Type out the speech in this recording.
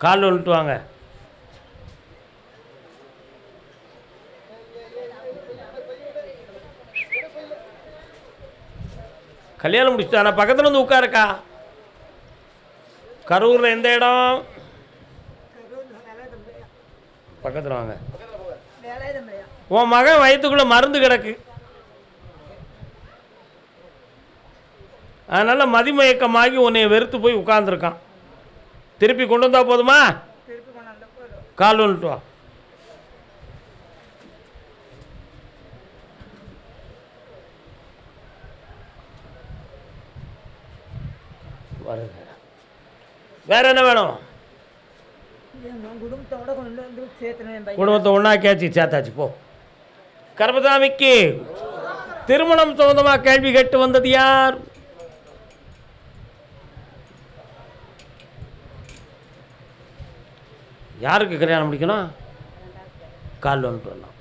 கால் வந்துட்டு வாங்க. கல்யாணம் முடிச்சுட்டானா? பக்கத்தில் வந்து உட்காருக்கா. கரூரில் எந்த இடம்? பக்கத்தில் வாங்க. உன் மகன் வயிற்றுக்குள்ளே மருந்து கிடக்கு, அதனால் மதிமயக்கமாகி உன்னை வெறுத்து போய் உட்கார்ந்துருக்கான். திருப்பி கொண்டு வந்தா போதுமா? கால் வந்துட்டு வா. வருங்க. வேற என்ன வேணும்? குடும்பத்தை ஒன்றா கேச்சு சேர்த்தாச்சு போ. கர்மசாமிக்கு திருமணம் சம்பந்தமாக கேள்வி கேட்டு வந்தது யார்? யாருக்கு கல்யாணம் முடிக்கணும்? கால் வந்துட்டு வரலாம்.